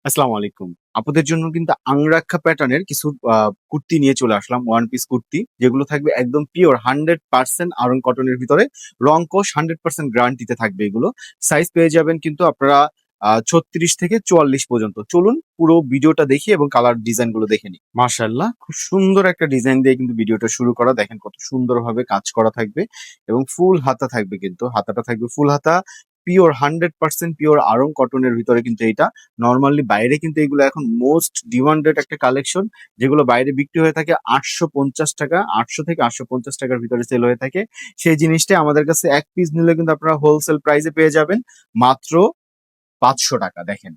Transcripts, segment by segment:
আসসালামু আলাইকুম। আপুদের জন্য কিন্তু আংরাক্ষা প্যাটার্নের কিছু কুর্তি নিয়ে চলে আসলাম। ওয়ান পিস কুর্তি যেগুলো থাকবে একদম পিওর 100% আড়ং কটনের ভিতরে। রং কস 100% গ্যারান্টিতে থাকবে এগুলো। সাইজ পেয়ে যাবেন কিন্তু আপনারা 36 থেকে 44 পর্যন্ত। চলুন পুরো ভিডিওটা দেখি এবং কালার ডিজাইন গুলো দেখে নিই। মাশাআল্লাহ, খুব সুন্দর একটা ডিজাইন দিয়ে কিন্তু ভিডিওটা শুরু করা। দেখেন কত সুন্দরভাবে কাজ করা থাকবে এবং ফুল হাতা থাকবে, কিন্তু হাতাটা থাকবে ফুল হাতা। পিওর 100% পিওর আড়ং কটনের ভিতরে কিন্তু এটা। নরমালি বাইরে কিন্তু এগুলো এখন মোস্ট ডিমান্ডেড একটা কালেকশন, যেগুলো বাইরে বিক্রি হয়ে থাকে 850 টাকা, 800 থেকে 850 টাকার ভিতরে সেল হয়ে থাকে। সেই জিনিসটা আমাদের কাছে এক পিস নিলে কিন্তু আপনারা হোলসেল প্রাইসে পেয়ে যাবেন মাত্র 500 টাকা। দেখেন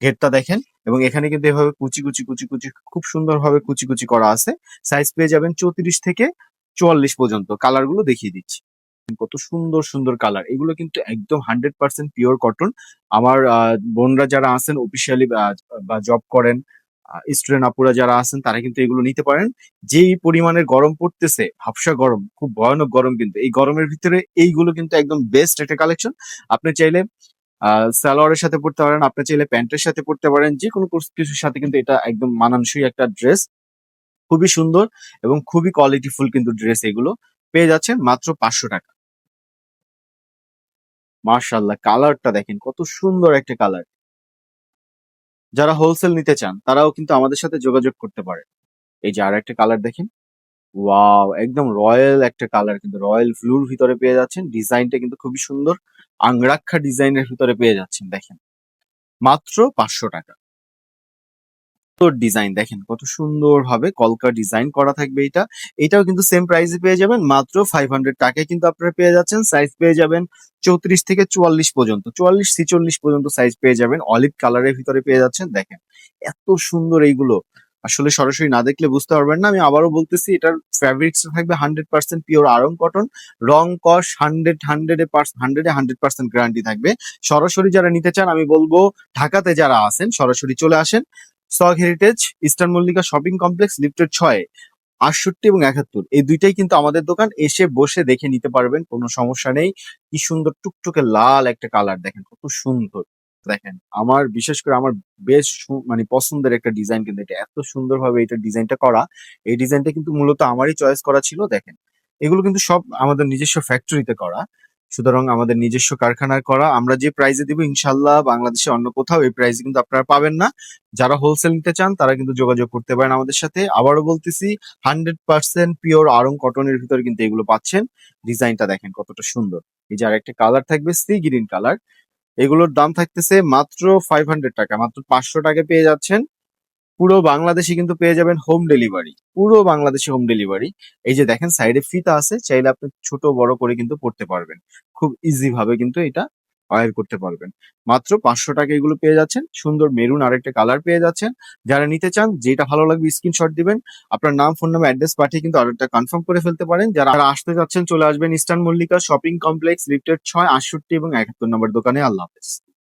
ঘেরটা দেখেন, এবং এখানে কিন্তু এভাবে কুচি কুচি কুচি কুচি খুব সুন্দরভাবে কুচি কুচি করা আছে। সাইজ পেয়ে যাবেন 34 থেকে 44 পর্যন্ত। কালার গুলো দেখিয়ে দিচ্ছি। কত সুন্দর সুন্দর কালার, এগুলো কিন্তু একদম 100% পিওর কটন। আমার বোনরা যারা আছেন অফিসিয়ালি বা জব করেন, স্টুডেন্ট আপুরা যারা আছেন তারা কিন্তু এগুলো নিতে পারেন। যেই পরিমাণের গরম পড়তেছে, হাবসা গরম, খুব ভয়ানক গরম, কিন্তু এই গরমের ভিতরে এইগুলো কিন্তু একদম বেস্ট একটা কালেকশন। আপনি চাইলে সালোয়ারের সাথে পড়তে পারেন, আপনি চাইলে প্যান্টের সাথে পড়তে পারেন, যে কোনো কিছুর সাথে কিন্তু এটা একদম মানানসই একটা ড্রেস। খুবই সুন্দর এবং খুবই কোয়ালিটিফুল কিন্তু ড্রেস এগুলো। পেয়ে যাচ্ছেন মাত্র 500 টাকা। মার্শাল্লাহ, কালারটা দেখেন কত সুন্দর একটা কালার। যারা হোলসেল নিতে চান তারাও কিন্তু আমাদের সাথে যোগাযোগ করতে পারে। এই যে আর একটা কালার দেখেন, ওয়াও, একদম রয়্যাল একটা কালার, কিন্তু রয়্যাল ব্লুর ভিতরে পেয়ে যাচ্ছেন। ডিজাইনটা কিন্তু খুবই সুন্দর, আংরাক্ষা ডিজাইনের ভিতরে পেয়ে যাচ্ছেন। দেখেন মাত্র 500 টাকা। তোর ডিজাইন দেখেন কত সুন্দর ভাবে কলকা ডিজাইন করা থাকবে এটা। এটাও কিন্তু সেম প্রাইসে পেয়ে যাবেন মাত্র 500 টাকায়, কিন্তু আপনারা পেয়ে যাচ্ছেন। সাইজ পেয়ে যাবেন 34 থেকে 44 পর্যন্ত, 44 46 পর্যন্ত সাইজ পেয়ে যাবেন। অলিভ কালারের ভিতরে পেয়ে যাচ্ছেন। দেখেন এত সুন্দর এইগুলো, আসলে সরাসরি না দেখলে বুঝতে পারবেন না। আমি আবারও বলতেছি, এটার ফ্যাব্রিক্স থাকবে 100% পিওর আড়ং কটন। রং কস 100 গ্যারান্টি থাকবে। সরাসরি যারা নিতে চান আমি বলবো, ঢাকাতে যারা আছেন সরাসরি চলে আসেন। সগ heritage eastern Mallika shopping complex lifted 6, 68 এবং 71, এই দুইটাই কিন্তু আমাদের দোকান। এসে বসে দেখে নিতে পারবেন, কোনো সমস্যা নেই। কি সুন্দর টুকটুকে লাল একটা কালার, দেখেন কত সুন্দর। দেখেন আমার বিশেষ করে আমার বেশ মানে পছন্দের একটা ডিজাইন, কিন্তু এটা এত সুন্দরভাবে এটা ডিজাইনটা করা। এই ডিজাইনটা কিন্তু মূলত আমারই চয়েস করা ছিল। দেখেন এগুলো কিন্তু সব আমাদের নিজস্ব ফ্যাক্টরিতে করা, সুতরাং আমাদের নিজস্ব কারখানায় করা। আমরা যে প্রাইসে দিব ইনশাল্লাহ বাংলাদেশে অন্য কোথাও এই প্রাইসে কিন্তু আপনারা পাবেন না। যারা হোলসেল নিতে চান তারা কিন্তু যোগাযোগ করতে পারেন আমাদের সাথে। আবারও বলতেছি, 100% পিওর আড়ং কটনের ভিতরে কিন্তু এগুলো পাচ্ছেন। ডিজাইনটা দেখেন কতটা সুন্দর। এই যে আরেকটা কালার থাকবে সি গ্রিন কালার, এগুলোর দাম থাকতেছে মাত্র 500 টাকা। মাত্র 500 টাকায় পেয়ে যাচ্ছেন। পুরো বাংলাদেশে কিন্তু পেয়ে যাবেন হোম ডেলিভারি, পুরো বাংলাদেশে হোম ডেলিভারি। এই যে দেখেন সাইডে ফিতা আছে, চাইলে আপনি ছোট বড় করে কিন্তু পড়তে পারবেন। খুব ইজি ভাবে কিন্তু এটা ওয়্যার করতে পারবেন। মাত্র 500 টাকা এগুলো পেয়ে যাচ্ছেন। সুন্দর মেরুন আরেকটা কালার পেয়ে যাচ্ছেন। যারা নিতে চান, যেটা ভালো লাগবে স্ক্রিনশট দিবেন, আপনার নাম ফোন নাম্বার অ্যাড্রেস পাঠিয়ে কিন্তু অর্ডারটা কনফার্ম করে ফেলতে পারেন। যারা আসতে যাচ্ছেন চলে আসবেন eastern Mallika shopping complex lifted 6, 68 এবং 71 নম্বর দোকানে। আল্লাহ হাফেজ।